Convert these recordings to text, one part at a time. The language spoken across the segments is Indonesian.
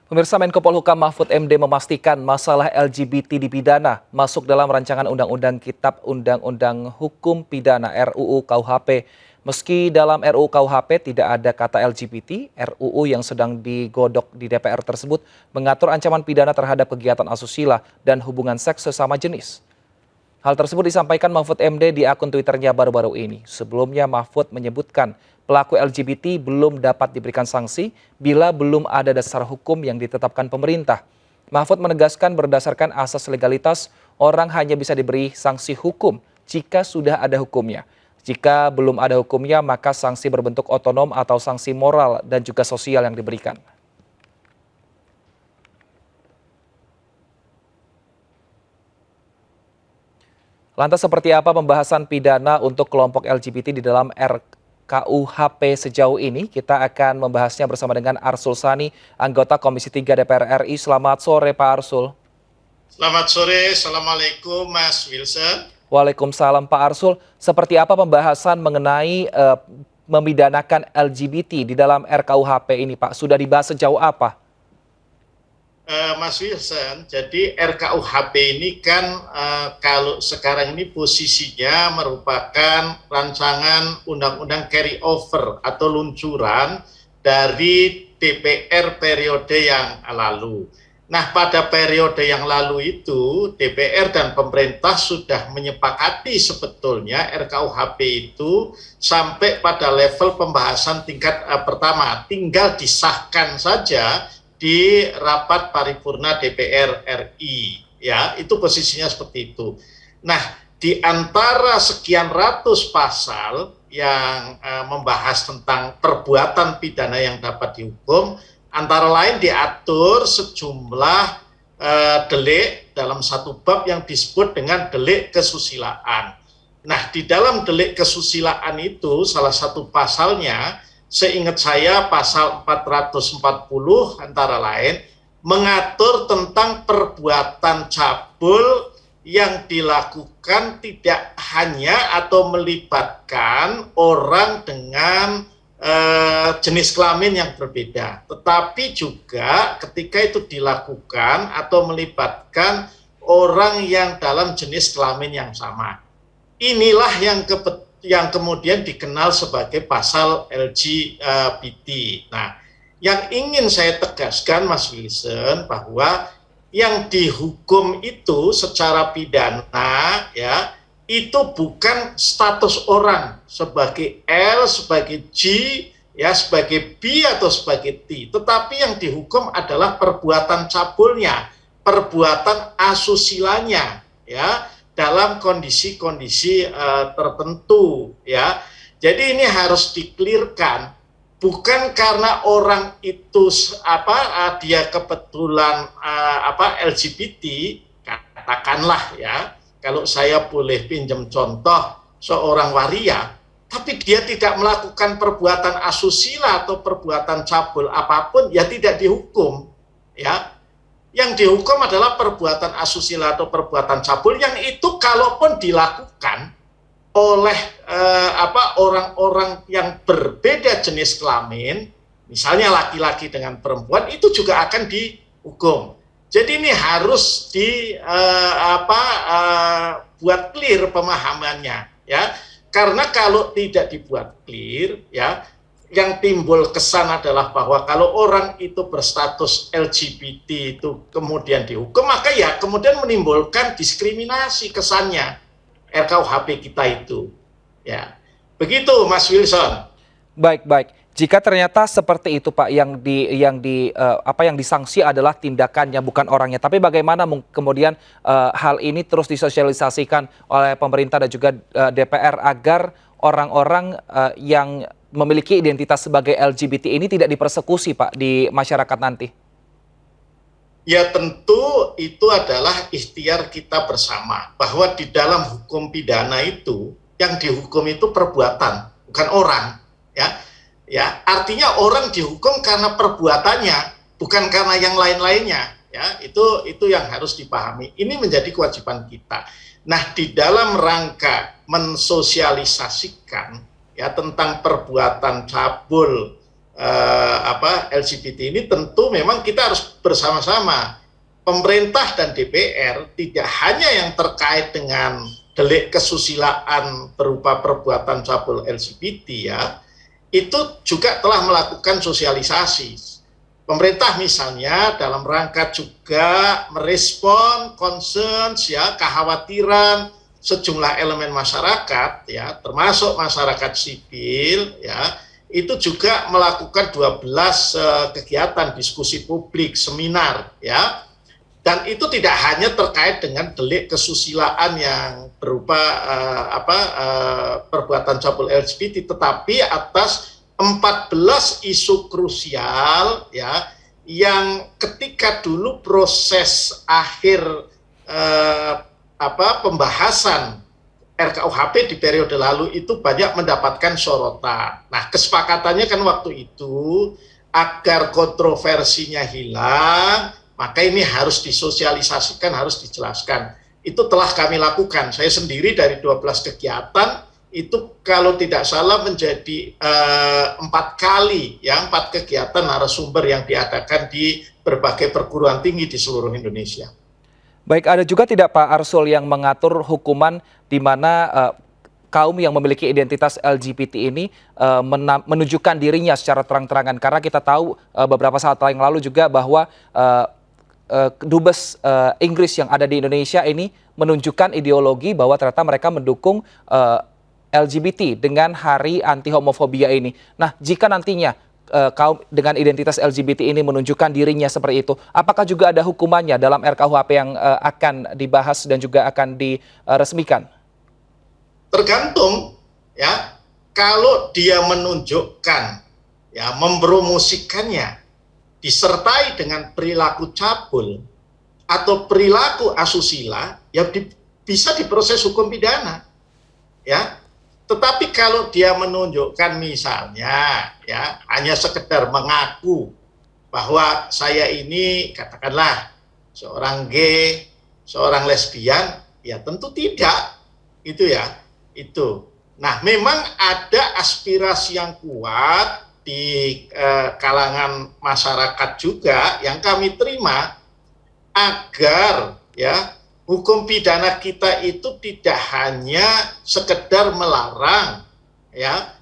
Pemirsa, Menko Polhukam Mahfud MD memastikan masalah LGBT dipidana masuk dalam rancangan Undang-Undang Kitab Undang-Undang Hukum Pidana RUU KUHP. Meski dalam RUU KUHP tidak ada kata LGBT, RUU yang sedang digodok di DPR tersebut mengatur ancaman pidana terhadap kegiatan asusila dan hubungan seks sesama jenis. Hal tersebut disampaikan Mahfud MD di akun Twitternya baru-baru ini. Sebelumnya Mahfud menyebutkan pelaku LGBT belum dapat diberikan sanksi bila belum ada dasar hukum yang ditetapkan pemerintah. Mahfud menegaskan berdasarkan asas legalitas, orang hanya bisa diberi sanksi hukum jika sudah ada hukumnya. Jika belum ada hukumnya, maka sanksi berbentuk otonom atau sanksi moral dan juga sosial yang diberikan. Lantas seperti apa pembahasan pidana untuk kelompok LGBT di dalam RKUHP sejauh ini? Kita akan membahasnya bersama dengan Arsul Sani, anggota Komisi 3 DPR RI. Selamat sore Pak Arsul. Selamat sore, Assalamualaikum Mas Wilson. Waalaikumsalam Pak Arsul. Seperti apa pembahasan mengenai memidanakan LGBT di dalam RKUHP ini Pak? Sudah dibahas sejauh apa? Mas Wilson, jadi RKUHP ini kan kalau sekarang ini posisinya merupakan rancangan undang-undang carry over atau luncuran dari DPR periode yang lalu. Nah, pada periode yang lalu itu DPR dan pemerintah sudah menyepakati sebetulnya RKUHP itu sampai pada level pembahasan tingkat pertama, tinggal disahkan saja di rapat paripurna DPR RI, ya, itu posisinya seperti itu. Nah, di antara sekian ratus pasal yang membahas tentang perbuatan pidana yang dapat dihukum, antara lain diatur sejumlah delik dalam satu bab yang disebut dengan delik kesusilaan. Nah, di dalam delik kesusilaan itu salah satu pasalnya, seingat saya pasal 440 antara lain mengatur tentang perbuatan cabul yang dilakukan tidak hanya atau melibatkan orang dengan jenis kelamin yang berbeda, tetapi juga ketika itu dilakukan atau melibatkan orang yang dalam jenis kelamin yang sama. Inilah yang kemudian dikenal sebagai pasal LGBT. Nah, yang ingin saya tegaskan Mas Wilson bahwa yang dihukum itu secara pidana ya itu bukan status orang sebagai L, sebagai G, ya sebagai B atau sebagai T, tetapi yang dihukum adalah perbuatan cabulnya, perbuatan asusilanya, ya, dalam kondisi-kondisi tertentu, ya. Jadi ini harus diklirkan, bukan karena orang itu dia kebetulan LGBT, katakanlah ya, kalau saya boleh pinjam contoh seorang waria, tapi dia tidak melakukan perbuatan asusila atau perbuatan cabul apapun, ya tidak dihukum, ya. Yang dihukum adalah perbuatan asusila atau perbuatan cabul yang itu kalaupun dilakukan oleh orang-orang yang berbeda jenis kelamin, misalnya laki-laki dengan perempuan, itu juga akan dihukum. Jadi ini harus buat clear pemahamannya, ya. Karena kalau tidak dibuat clear, ya, yang timbul kesan adalah bahwa kalau orang itu berstatus LGBT itu kemudian dihukum, maka ya kemudian menimbulkan diskriminasi kesannya RKUHP kita itu. Ya. Begitu Mas Wilson. Baik. Jika ternyata seperti itu Pak, yang disangsi adalah tindakannya bukan orangnya. Tapi bagaimana kemudian hal ini terus disosialisasikan oleh pemerintah dan juga DPR agar orang-orang yang memiliki identitas sebagai LGBT ini tidak dipersekusi Pak di masyarakat nanti? Ya tentu itu adalah ikhtiar kita bersama, bahwa di dalam hukum pidana itu yang dihukum itu perbuatan, bukan orang, ya. Ya, artinya orang dihukum karena perbuatannya, bukan karena yang lain-lainnya, ya. Itu yang harus dipahami. Ini menjadi kewajiban kita. Nah, di dalam rangka mensosialisasikan ya tentang perbuatan cabul LGBT ini tentu memang kita harus bersama-sama. Pemerintah dan DPR tidak hanya yang terkait dengan delik kesusilaan berupa perbuatan cabul LGBT ya, itu juga telah melakukan sosialisasi. Pemerintah misalnya dalam rangka juga merespon concerns ya, kekhawatiran sejumlah elemen masyarakat ya, termasuk masyarakat sipil ya, itu juga melakukan 12 kegiatan diskusi publik, seminar ya. Dan itu tidak hanya terkait dengan delik kesusilaan yang berupa perbuatan cabul LGBT, tetapi atas 14 isu krusial ya, yang ketika dulu proses akhir pembahasan RKUHP di periode lalu itu banyak mendapatkan sorotan. Nah, kesepakatannya kan waktu itu agar kontroversinya hilang, maka ini harus disosialisasikan, harus dijelaskan. Itu telah kami lakukan. Saya sendiri dari 12 kegiatan, itu kalau tidak salah menjadi 4 kali, ya 4 kegiatan narasumber yang diadakan di berbagai perguruan tinggi di seluruh Indonesia. Baik, ada juga tidak Pak Arsul yang mengatur hukuman di mana kaum yang memiliki identitas LGBT ini menunjukkan dirinya secara terang-terangan? Karena kita tahu beberapa saat yang lalu juga bahwa Dubes Inggris yang ada di Indonesia ini menunjukkan ideologi bahwa ternyata mereka mendukung LGBT dengan hari anti homofobia ini. Nah, jika nantinya kaum dengan identitas LGBT ini menunjukkan dirinya seperti itu, apakah juga ada hukumannya dalam RKUHP yang akan dibahas dan juga akan diresmikan? Tergantung ya, kalau dia menunjukkan ya, mempromosikannya disertai dengan perilaku cabul atau perilaku asusila, ya bisa diproses hukum pidana ya. Tetapi kalau dia menunjukkan misalnya ya hanya sekedar mengaku bahwa saya ini katakanlah seorang gay, seorang lesbian, ya tentu tidak, itu ya, itu. Nah, memang ada aspirasi yang kuat di kalangan masyarakat juga yang kami terima agar ya hukum pidana kita itu tidak hanya sekedar melarang ya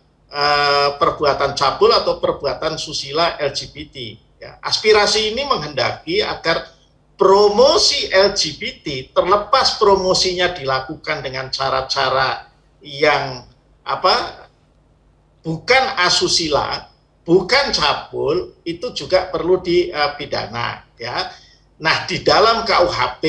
perbuatan cabul atau perbuatan susila LGBT. Ya, aspirasi ini menghendaki agar promosi LGBT, terlepas promosinya dilakukan dengan cara-cara yang bukan asusila, bukan cabul, itu juga perlu dipidana ya. Nah, di dalam KUHP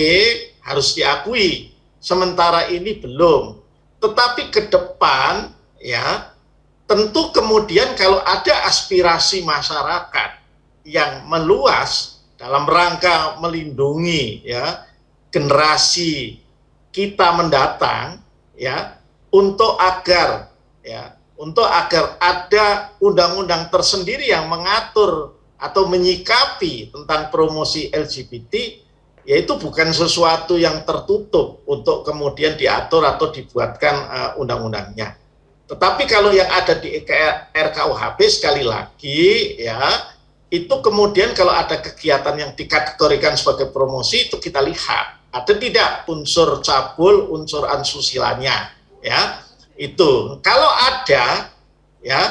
harus diakui sementara ini belum. Tetapi ke depan ya tentu kemudian kalau ada aspirasi masyarakat yang meluas dalam rangka melindungi ya generasi kita mendatang ya untuk agar ada undang-undang tersendiri yang mengatur atau menyikapi tentang promosi LGBT, yaitu bukan sesuatu yang tertutup untuk kemudian diatur atau dibuatkan undang-undangnya. Tetapi kalau yang ada di RKUHP sekali lagi ya, itu kemudian kalau ada kegiatan yang dikategorikan sebagai promosi, itu kita lihat ada tidak unsur cabul, unsur ansusilanya ya. Itu kalau ada ya,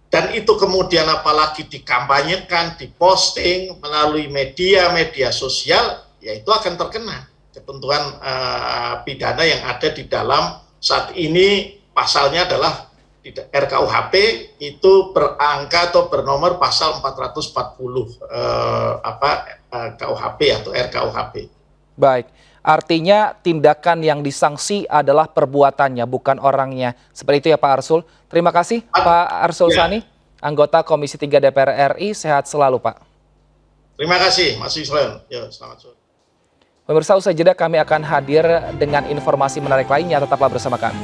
dan itu kemudian apalagi dikampanyekan, diposting melalui media sosial, ya itu akan terkena ketentuan pidana yang ada di dalam saat ini. Pasalnya adalah di RKUHP itu berangka atau bernomor pasal 440 KUHP atau RKUHP. Baik, artinya tindakan yang disangsi adalah perbuatannya, bukan orangnya. Seperti itu ya Pak Arsul. Terima kasih Pak Arsul Sani, anggota Komisi 3 DPR RI. Sehat selalu Pak. Terima kasih Mas Yusron. Ya, selamat sore. Pemirsa, usai jeda kami akan hadir dengan informasi menarik lainnya. Tetaplah bersama kami.